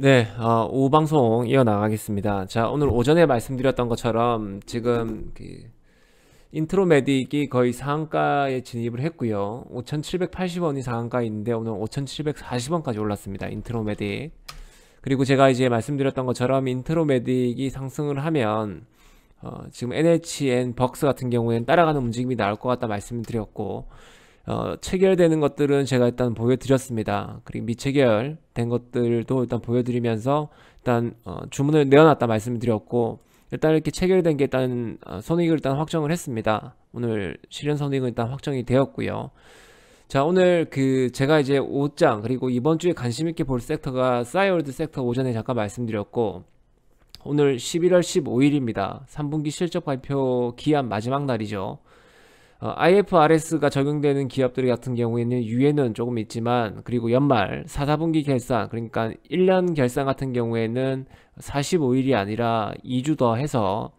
네, 오후 방송 이어나가겠습니다. 자, 오늘 오전에 말씀드렸던 것처럼 지금 인트로메딕이 거의 상한가에 진입을 했고요. 5,780원이 상한가에 있는데 오늘 5,740원까지 올랐습니다. 인트로메딕. 그리고 제가 이제 말씀드렸던 것처럼 인트로메딕이 상승을 하면 지금 NHN 벅스 같은 경우에는 따라가는 움직임이 나올 것 같다 말씀을 드렸고, 체결되는 것들은 제가 일단 보여드렸습니다. 그리고 미체결된 것들도 일단 보여드리면서 일단 주문을 내어놨다 말씀을 드렸고, 일단 이렇게 체결된 게 일단 손익을 일단 확정을 했습니다. 오늘 실현 손익은 일단 확정이 되었고요. 자, 오늘 제가 이제 5장 그리고 이번 주에 관심 있게 볼 섹터가 싸이월드 섹터 오전에 잠깐 말씀드렸고, 오늘 11월 15일입니다. 3분기 실적 발표 기한 마지막 날이죠. IFRS가 적용되는 기업들 같은 경우에는 유예는 조금 있지만, 그리고 연말 4, 4분기 결산, 그러니까 1년 결산 같은 경우에는 45일이 아니라 2주 더 해서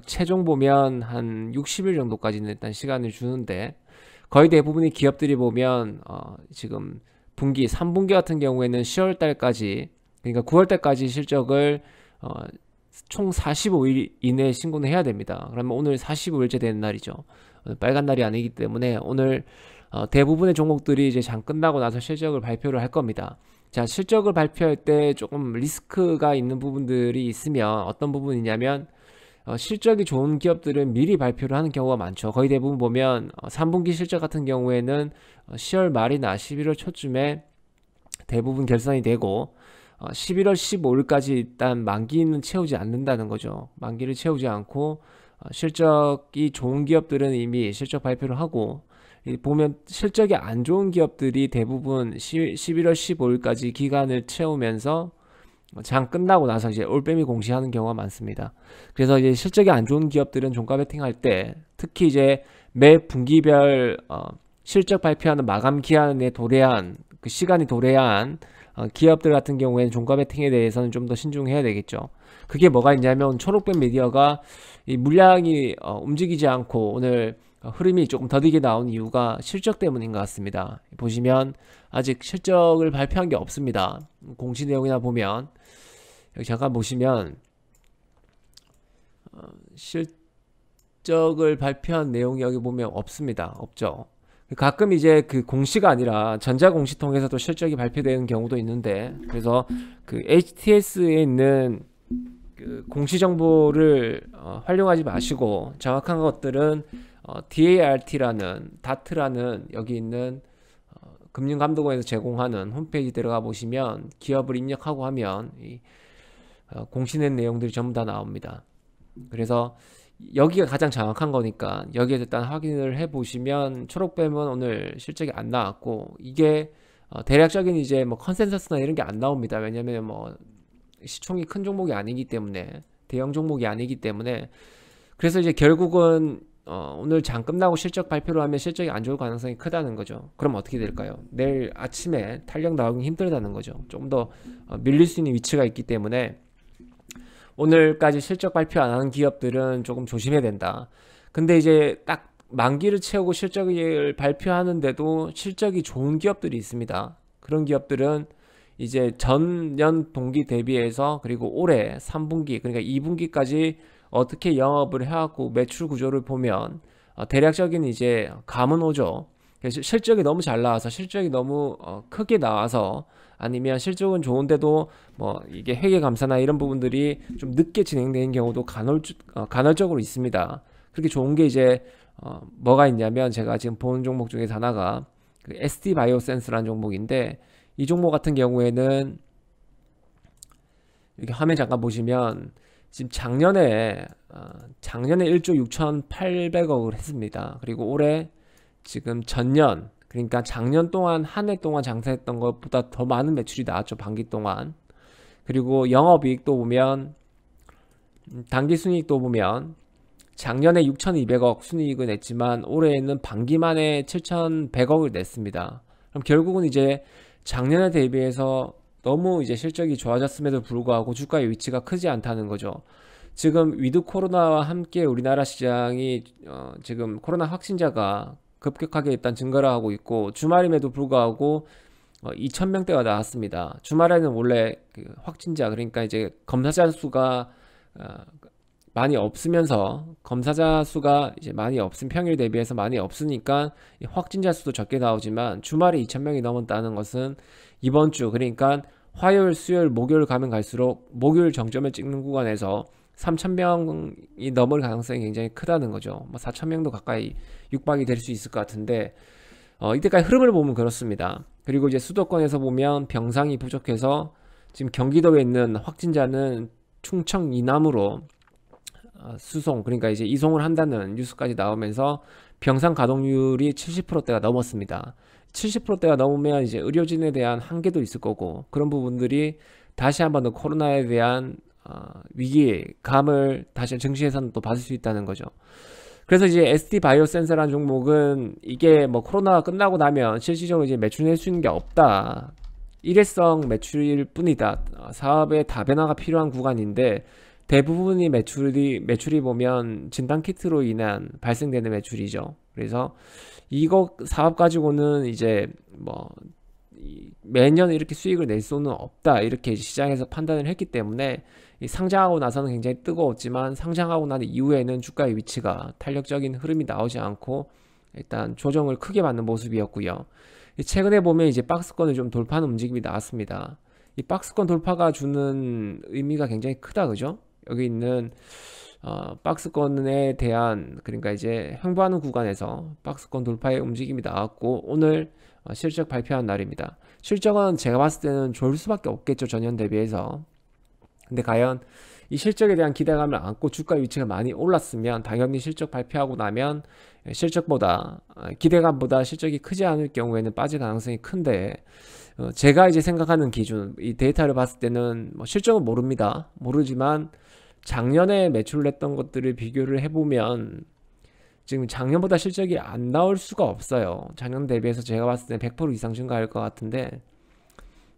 최종 보면 한 60일 정도까지는 일단 시간을 주는데, 거의 대부분의 기업들이 보면 지금 분기 3분기 같은 경우에는 10월 달까지, 그러니까 9월 달까지 실적을 총 45일 이내에 신고는 해야 됩니다. 그러면 오늘 45일째 되는 날이죠. 빨간 날이 아니기 때문에 오늘 대부분의 종목들이 이제 장 끝나고 나서 실적을 발표를 할 겁니다. 자, 실적을 발표할 때 조금 리스크가 있는 부분들이 있으면 어떤 부분이냐면, 실적이 좋은 기업들은 미리 발표를 하는 경우가 많죠. 거의 대부분 보면 3분기 실적 같은 경우에는 10월 말이나 11월 초쯤에 대부분 결산이 되고, 11월 15일까지 일단 만기는 채우지 않는다는 거죠. 만기를 채우지 않고 실적이 좋은 기업들은 이미 실적 발표를 하고, 보면 실적이 안 좋은 기업들이 대부분 11월 15일까지 기간을 채우면서 장 끝나고 나서 이제 올빼미 공시하는 경우가 많습니다. 그래서 이제 실적이 안 좋은 기업들은 종가 베팅 할 때, 특히 이제 매 분기별 실적 발표하는 마감 기한에 도래한, 그 시간이 도래한 기업들 같은 경우에는 종가 베팅에 대해서는 좀 더 신중해야 되겠죠. 그게 뭐가 있냐면, 초록뱀 미디어가 이 물량이 움직이지 않고 오늘 흐름이 조금 더디게 나온 이유가 실적 때문인 것 같습니다. 보시면 아직 실적을 발표한 게 없습니다. 공시 내용이나 보면, 여기 잠깐 보시면 실적을 발표한 내용이 여기 보면 없습니다. 없죠. 가끔 이제 그 공시가 아니라 전자공시 통해서도 실적이 발표되는 경우도 있는데, 그래서 그 HTS에 있는 그 공시 정보를 활용하지 마시고, 정확한 것들은 DART라는 다트라는 여기 있는 금융감독원에서 제공하는 홈페이지 들어가 보시면 기업을 입력하고 하면 공시낸 내용들이 전부 다 나옵니다. 그래서 여기가 가장 정확한 거니까 여기에서 일단 확인을 해 보시면, 초록뱀은 오늘 실적이 안 나왔고, 이게 대략적인 이제 뭐 컨센서스나 이런 게 안 나옵니다. 왜냐면 뭐 시총이 큰 종목이 아니기 때문에, 대형 종목이 아니기 때문에. 그래서 이제 결국은 오늘 장 끝나고 실적 발표를 하면 실적이 안 좋을 가능성이 크다는 거죠. 그럼 어떻게 될까요? 내일 아침에 탄력 나오기 힘들다는 거죠. 좀 더 밀릴 수 있는 위치가 있기 때문에 오늘까지 실적 발표 안 하는 기업들은 조금 조심해야 된다. 근데 이제 딱 만기를 채우고 실적을 발표하는데도 실적이 좋은 기업들이 있습니다. 그런 기업들은 이제 전년 동기 대비해서, 그리고 올해 3분기 그러니까 2분기까지 어떻게 영업을 해왔고 매출 구조를 보면 대략적인 이제 감은 오죠. 그래서 실적이 너무 잘 나와서, 실적이 너무 크게 나와서, 아니면 실적은 좋은데도 뭐 이게 회계 감사나 이런 부분들이 좀 늦게 진행되는 경우도 간헐적으로 있습니다. 그렇게 좋은 게 이제 뭐가 있냐면, 제가 지금 보는 종목 중에 하나가 그 SD 바이오센스라는 종목인데, 이 종목 같은 경우에는 이렇게 화면 잠깐 보시면 지금 작년에 1조 6,800억을 했습니다. 그리고 올해 지금 전년, 그러니까 작년 동안 한 해 동안 장사했던 것보다 더 많은 매출이 나왔죠, 반기 동안. 그리고 영업이익도 보면, 당기 순이익도 보면 작년에 6,200억 순이익을 냈지만 올해에는 반기 만에 7,100억을 냈습니다. 그럼 결국은 이제 작년에 대비해서 너무 이제 실적이 좋아졌음에도 불구하고 주가의 위치가 크지 않다는 거죠. 지금 위드 코로나와 함께 우리나라 시장이 지금 코로나 확진자가 급격하게 일단 증가를 하고 있고, 주말임에도 불구하고 2,000명대가 나왔습니다. 주말에는 원래 그 확진자, 그러니까 이제 검사자 수가 많이 없으면서, 검사자 수가 이제 많이 없은, 평일 대비해서 많이 없으니까 확진자 수도 적게 나오지만, 주말에 2,000명이 넘었다는 것은 이번 주, 그러니까 화요일, 수요일, 목요일 가면 갈수록 목요일 정점을 찍는 구간에서 3,000명이 넘을 가능성이 굉장히 크다는 거죠. 뭐 4,000명도 가까이 육박이 될 수 있을 것 같은데, 이때까지 흐름을 보면 그렇습니다. 그리고 이제 수도권에서 보면 병상이 부족해서 지금 경기도에 있는 확진자는 충청 이남으로 수송, 그러니까 이제 이송을 한다는 뉴스까지 나오면서 병상 가동률이 70%대가 넘었습니다. 70%대가 넘으면 이제 의료진에 대한 한계도 있을 거고, 그런 부분들이 다시 한번 더 코로나에 대한 위기감을 다시 증시에서는 또 받을 수 있다는 거죠. 그래서 이제 ST 바이오 센서라는 종목은 이게 뭐 코로나가 끝나고 나면 실질적으로 이제 매출 낼 수 있는 게 없다, 일회성 매출일 뿐이다, 사업의 다변화가 필요한 구간인데, 대부분이 매출이 보면 진단키트로 인한 발생되는 매출이죠. 그래서 이거 사업 가지고는 이제 뭐 매년 이렇게 수익을 낼 수는 없다, 이렇게 시장에서 판단을 했기 때문에 상장하고 나서는 굉장히 뜨거웠지만, 상장하고 난 이후에는 주가의 위치가 탄력적인 흐름이 나오지 않고 일단 조정을 크게 받는 모습이었고요. 최근에 보면 이제 박스권을 좀 돌파하는 움직임이 나왔습니다. 이 박스권 돌파가 주는 의미가 굉장히 크다, 그죠? 여기 있는 박스권에 대한, 그러니까 이제 횡보하는 구간에서 박스권 돌파의 움직임이 나왔고, 오늘 실적 발표한 날입니다. 실적은 제가 봤을 때는 좋을 수밖에 없겠죠, 전년 대비해서. 근데 과연 이 실적에 대한 기대감을 안고 주가 위치가 많이 올랐으면, 당연히 실적 발표하고 나면 실적보다, 기대감보다 실적이 크지 않을 경우에는 빠질 가능성이 큰데, 제가 이제 생각하는 기준, 이 데이터를 봤을 때는 뭐 실적은 모르지만 작년에 매출을 냈던 것들을 비교를 해보면 지금 작년보다 실적이 안 나올 수가 없어요. 작년 대비해서 제가 봤을 때 100% 이상 증가할 것 같은데,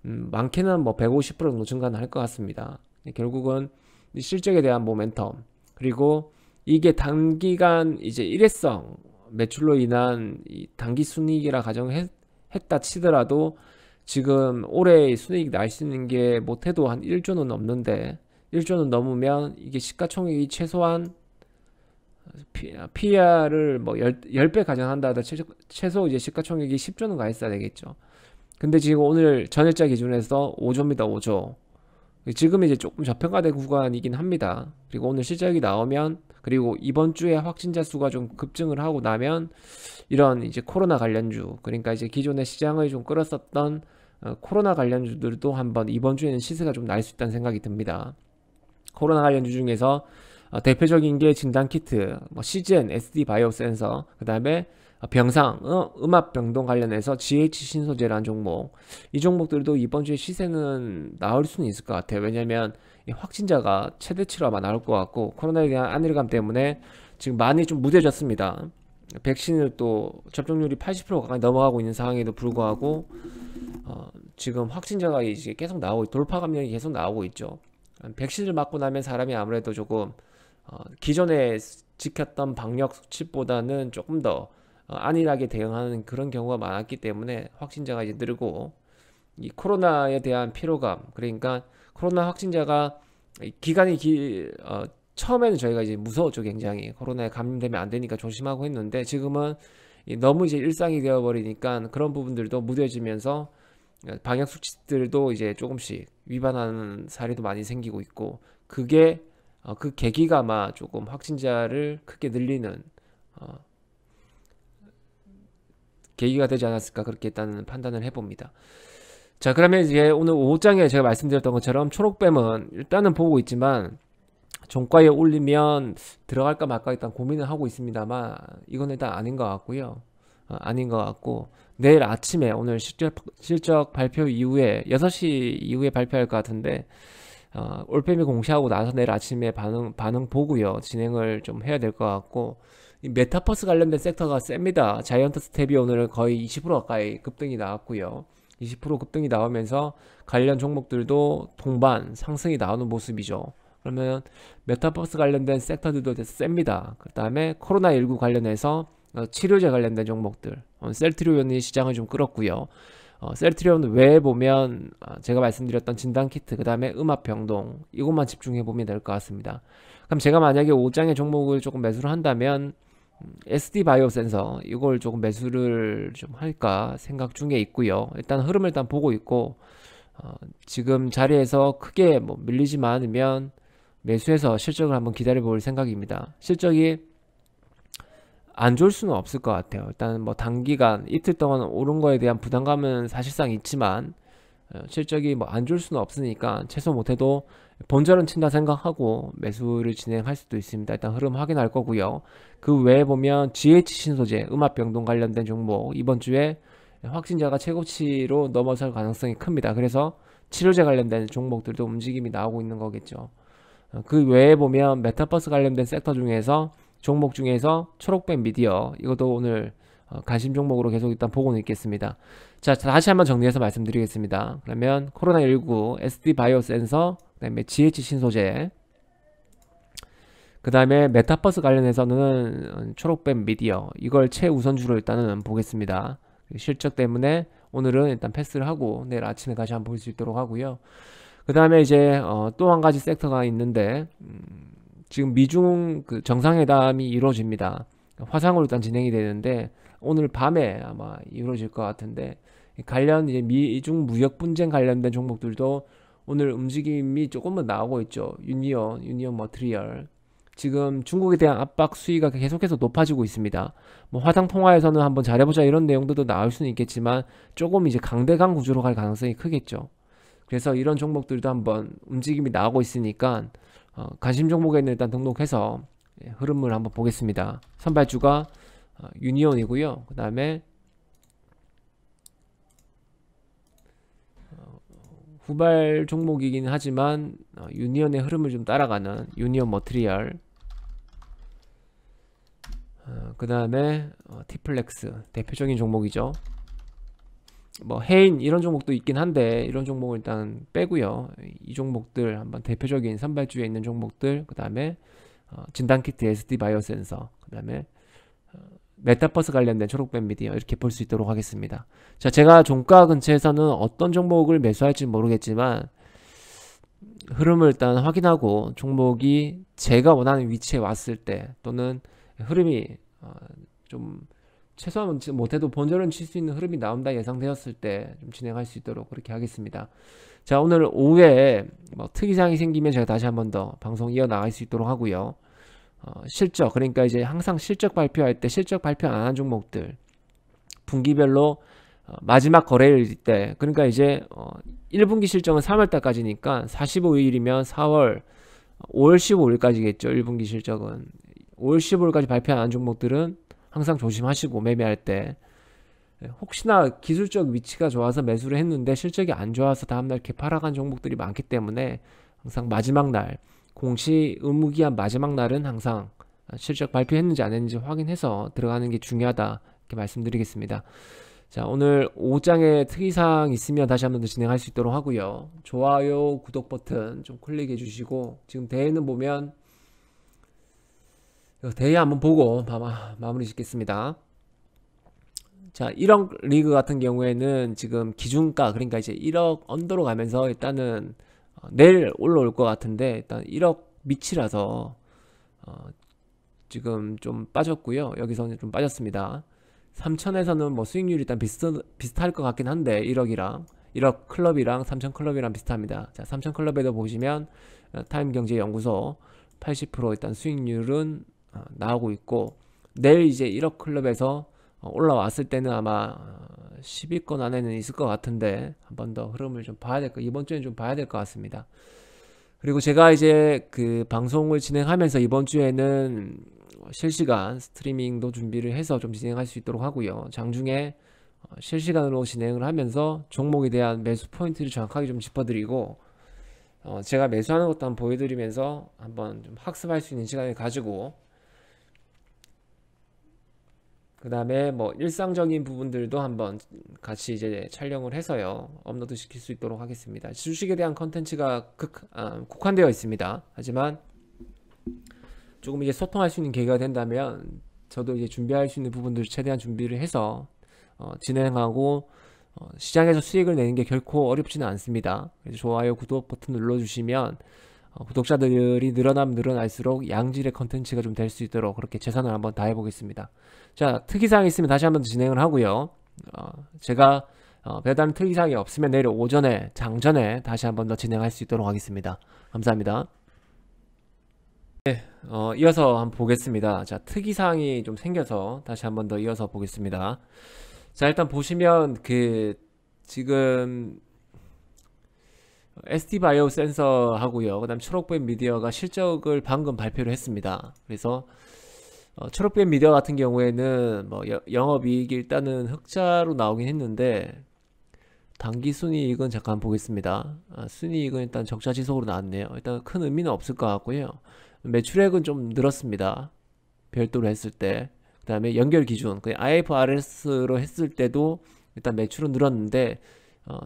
많게는 뭐 150% 정도 증가는 할 것 같습니다. 결국은 실적에 대한 모멘텀, 그리고 이게 단기간 이제 일회성 매출로 인한 이 단기 순이익이라 가정했다 치더라도, 지금 올해 순이익 날 수 있는 게 못해도 한 1조는 넘는데, 1조는 넘으면 이게 시가총액이 최소한 PER을 뭐 10배 가정한다 하다 최소 이제 시가총액이 10조는 가 있어야 되겠죠. 근데 지금 오늘 전일자 기준에서 5조입니다. 5조. 지금 이제 조금 저평가된 구간이긴 합니다. 그리고 오늘 실적이 나오면, 그리고 이번 주에 확진자 수가 좀 급증을 하고 나면, 이런 이제 코로나 관련주, 그러니까 이제 기존의 시장을 좀 끌었었던 코로나 관련주들도 한번 이번 주에는 시세가 좀 날 수 있다는 생각이 듭니다. 코로나 관련주 중에서 대표적인 게 진단키트, 뭐 시젠, SD 바이오 센서, 그 다음에 병상, 음압병동 관련해서 GH 신소재라는 종목, 이 종목들도 이번 주에 시세는 나올 수는 있을 것 같아요. 왜냐면 이 확진자가 최대치로 아마 나올 것 같고, 코로나에 대한 안일감 때문에 지금 많이 좀 무뎌졌습니다. 백신을 또 접종률이 80% 가까이 넘어가고 있는 상황에도 불구하고 지금 확진자가 이제 계속 나오고, 돌파 감염이 계속 나오고 있죠. 백신을 맞고 나면 사람이 아무래도 조금 기존에 지켰던 방역 수칙보다는 조금 더 안일하게 대응하는 그런 경우가 많았기 때문에 확진자가 이제 늘고, 이 코로나에 대한 피로감, 그러니까 코로나 확진자가 기간이 처음에는 저희가 이제 무서웠죠. 굉장히 코로나에 감염되면 안 되니까 조심하고 했는데, 지금은 너무 이제 일상이 되어버리니까 그런 부분들도 무뎌지면서 방역 수칙들도 이제 조금씩 위반하는 사례도 많이 생기고 있고, 그게 그 계기가 아마 조금 확진자를 크게 늘리는 계기가 되지 않았을까, 그렇게 일단은 판단을 해봅니다. 자, 그러면 이제 오늘 5장에 제가 말씀드렸던 것처럼 초록뱀은 일단은 보고 있지만, 종가에 올리면 들어갈까 말까 일단 고민을 하고 있습니다만, 이건 일단 아닌 것 같고요. 아닌 것 같고, 내일 아침에 오늘 실적 발표 이후에 6시 이후에 발표할 것 같은데, 올빼미 공시하고 나서 내일 아침에 반응 보고요, 진행을 좀 해야 될 것 같고, 이 메타버스 관련된 섹터가 셉니다. 자이언트 스텝이 오늘 거의 20% 가까이 급등이 나왔고요. 20% 급등이 나오면서 관련 종목들도 동반 상승이 나오는 모습이죠. 그러면 메타버스 관련된 섹터들도 셉니다. 그 다음에 코로나19 관련해서 치료제 관련된 종목들, 셀트리온이 시장을 좀 끌었고요. 셀트리온 외에 보면 제가 말씀드렸던 진단키트, 그 다음에 음압 병동, 이것만 집중해 보면 될 것 같습니다. 그럼 제가 만약에 5장의 종목을 조금 매수를 한다면 SD 바이오 센서 이걸 조금 매수를 좀 할까 생각 중에 있고요. 일단 흐름을 일단 보고 있고, 지금 자리에서 크게 뭐 밀리지만 않으면 매수해서 실적을 한번 기다려 볼 생각입니다. 실적이 안 좋을 수는 없을 것 같아요. 일단 뭐 단기간 이틀 동안 오른 거에 대한 부담감은 사실상 있지만 실적이 뭐 안 좋을 수는 없으니까 최소 못해도 본전은 친다 생각하고 매수를 진행할 수도 있습니다. 일단 흐름 확인할 거고요. 그 외에 보면 GH 신소재, 음압병동 관련된 종목 이번 주에 확진자가 최고치로 넘어설 가능성이 큽니다. 그래서 치료제 관련된 종목들도 움직임이 나오고 있는 거겠죠. 그 외에 보면 메타버스 관련된 섹터 중에서 종목 중에서 초록빛 미디어 이것도 오늘 관심 종목으로 계속 일단 보고는 있겠습니다. 자, 다시 한번 정리해서 말씀드리겠습니다. 그러면 코로나19, SD 바이오 센서, 그다음에 GH 신소재, 그다음에 메타버스 관련해서는 초록빛 미디어 이걸 최우선주로 일단은 보겠습니다. 실적 때문에 오늘은 일단 패스를 하고 내일 아침에 다시 한번 볼 수 있도록 하고요. 그 다음에 이제 또 한 가지 섹터가 있는데 지금 미중 그 정상회담이 이루어집니다. 화상으로 일단 진행이 되는데 오늘 밤에 아마 이루어질 것 같은데 관련 이제 미중 무역 분쟁 관련된 종목들도 오늘 움직임이 조금은 나오고 있죠. 유니온 머트리얼. 지금 중국에 대한 압박 수위가 계속해서 높아지고 있습니다. 뭐 화상 통화에서는 한번 잘해보자 이런 내용들도 나올 수는 있겠지만 조금 이제 강대강 구조로 갈 가능성이 크겠죠. 그래서 이런 종목들도 한번 움직임이 나오고 있으니까 관심 종목에는 일단 등록해서 흐름을 한번 보겠습니다. 선발주가 유니온이고요. 그 다음에 후발 종목이긴 하지만 유니온의 흐름을 좀 따라가는 유니온 머트리얼, 그 다음에 티플렉스 대표적인 종목이죠. 뭐 해인 이런 종목도 있긴 한데 이런 종목을 일단 빼고요. 이 종목들 한번 대표적인 선발주에 있는 종목들, 그 다음에 진단키트, SD 바이오 센서, 그 다음에 메타버스 관련된 초록빛 미디어 이렇게 볼 수 있도록 하겠습니다. 자, 제가 종가 근처에서는 어떤 종목을 매수할지 모르겠지만 흐름을 일단 확인하고 종목이 제가 원하는 위치에 왔을 때 또는 흐름이 좀 최소한 못해도 본전은 칠 수 있는 흐름이 나온다 예상되었을 때 좀 진행할 수 있도록 그렇게 하겠습니다. 자, 오늘 오후에 뭐 특이사항이 생기면 제가 다시 한번 더 방송 이어나갈 수 있도록 하고요. 실적, 그러니까 이제 항상 실적 발표할 때 실적 발표 안 한 종목들 분기별로 마지막 거래일 때, 그러니까 이제 1분기 실적은 3월달까지니까 45일이면 4월 5월 15일까지겠죠. 1분기 실적은 5월 15일까지 발표 안 한 종목들은 항상 조심하시고 매매할 때 혹시나 기술적 위치가 좋아서 매수를 했는데 실적이 안 좋아서 다음날 개파락한 종목들이 많기 때문에 항상 마지막 날 공시 의무기한 마지막 날은 항상 실적 발표했는지 안 했는지 확인해서 들어가는 게 중요하다 이렇게 말씀드리겠습니다. 자, 오늘 5장의 특이사항 있으면 다시 한번 더 진행할 수 있도록 하고요. 좋아요, 구독 버튼 좀 클릭해 주시고 지금 대회는 보면 대회 한번 보고 마무리 짓겠습니다. 자, 1억 리그 같은 경우에는 지금 기준가, 그러니까 이제 1억 언더로 가면서 일단은 내일 올라올 것 같은데 일단 1억 밑이라서 지금 좀 빠졌고요. 여기서는 좀 빠졌습니다. 3천에서는 뭐 수익률이 일단 비슷할 것 같긴 한데 1억 클럽이랑 3천 클럽이랑 비슷합니다. 자, 3천 클럽에도 보시면 타임경제연구소 80% 일단 수익률은 나오고 있고 내일 이제 1억 클럽에서 올라왔을 때는 아마 10위권 안에는 있을 것 같은데 한 번 더 흐름을 좀 봐야 될 거, 이번 주에는 좀 봐야 될 것 같습니다. 그리고 제가 이제 그 방송을 진행하면서 이번 주에는 실시간 스트리밍도 준비를 해서 좀 진행할 수 있도록 하고요. 장중에 실시간으로 진행을 하면서 종목에 대한 매수 포인트를 정확하게 좀 짚어드리고 제가 매수하는 것도 한번 보여드리면서 한번 좀 학습할 수 있는 시간을 가지고 그 다음에 뭐 일상적인 부분들도 한번 같이 이제 촬영을 해서요 업로드 시킬 수 있도록 하겠습니다. 주식에 대한 컨텐츠가 국한되어 있습니다. 하지만 조금 이제 소통할 수 있는 계기가 된다면 저도 이제 준비할 수 있는 부분들을 최대한 준비를 해서 진행하고 시장에서 수익을 내는 게 결코 어렵지는 않습니다. 그래서 좋아요, 구독 버튼 눌러주시면 구독자들이 늘어나면 늘어날수록 양질의 컨텐츠가 좀 될 수 있도록 그렇게 최선을 한번 다해 보겠습니다. 자, 특이사항이 있으면 다시 한번 진행을 하고요. 제가 별다른 특이사항이 없으면 내일 오전에 장전에 다시 한번 더 진행할 수 있도록 하겠습니다. 감사합니다. 네, 이어서 한번 보겠습니다. 자, 특이사항이 좀 생겨서 다시 한번 더 이어서 보겠습니다. 자, 일단 보시면 지금 ST바이오 센서 하고요. 그 다음 초록뱀 미디어가 실적을 방금 발표를 했습니다. 그래서 초록뱀 미디어 같은 경우에는 뭐 영업이익이 일단은 흑자로 나오긴 했는데 단기 순이익은 잠깐 보겠습니다. 순이익은 일단 적자 지속으로 나왔네요. 일단 큰 의미는 없을 것 같고요. 매출액은 좀 늘었습니다. 별도로 했을 때. 그 다음에 연결 기준, IFRS로 했을 때도 일단 매출은 늘었는데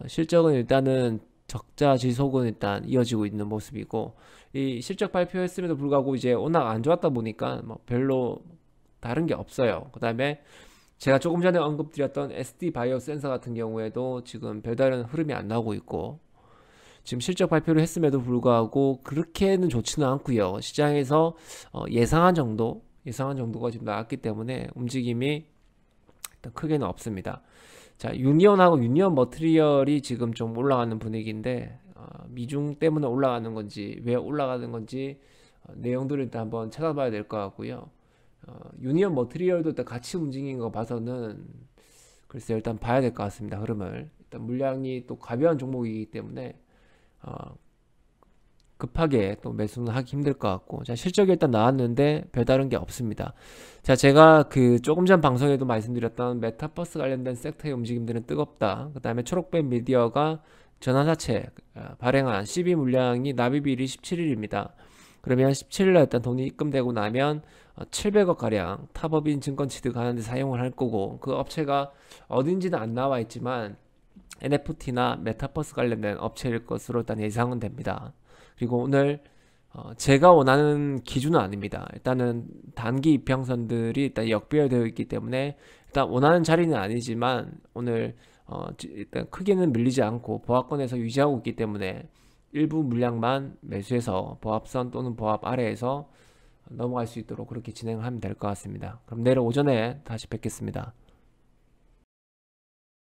실적은 일단은 적자 지속은 일단 이어지고 있는 모습이고, 이 실적 발표했음에도 불구하고 이제 워낙 안 좋았다 보니까 뭐 별로 다른 게 없어요. 그 다음에 제가 조금 전에 언급드렸던 SD 바이오 센서 같은 경우에도 지금 별다른 흐름이 안 나오고 있고, 지금 실적 발표를 했음에도 불구하고 그렇게는 좋지는 않고요. 시장에서 예상한 정도가 지금 나왔기 때문에 움직임이 일단 크게는 없습니다. 자, 유니온하고 유니온 머트리얼이 지금 좀 올라가는 분위기인데 미중 때문에 올라가는 건지 왜 올라가는 건지 내용들을 일단 한번 찾아봐야 될 것 같고요. 유니온 머트리얼도 일단 같이 움직이는 거 봐서는 글쎄 일단 봐야 될 것 같습니다. 흐름을 일단 물량이 또 가벼운 종목이기 때문에 급하게 또 매수는 하기 힘들 것 같고, 자, 실적이 일단 나왔는데 별다른 게 없습니다. 자, 제가 조금 전 방송에도 말씀드렸던 메타버스 관련된 섹터의 움직임들은 뜨겁다. 그 다음에 초록뱀 미디어가 전환사채 발행한 CB 물량이 납입일이 17일입니다. 그러면 17일날 일단 돈이 입금되고 나면 700억 가량 탑업인 증권 취득하는데 사용을 할 거고, 그 업체가 어딘지는 안 나와 있지만 NFT나 메타버스 관련된 업체일 것으로 일단 예상은 됩니다. 그리고 오늘 제가 원하는 기준은 아닙니다. 일단은 단기 이평선들이 일단 역배열되어 있기 때문에 일단 원하는 자리는 아니지만 오늘 일단 크게는 밀리지 않고 보합권에서 유지하고 있기 때문에 일부 물량만 매수해서 보합선 또는 보합 아래에서 넘어갈 수 있도록 그렇게 진행하면 될 것 같습니다. 그럼 내일 오전에 다시 뵙겠습니다.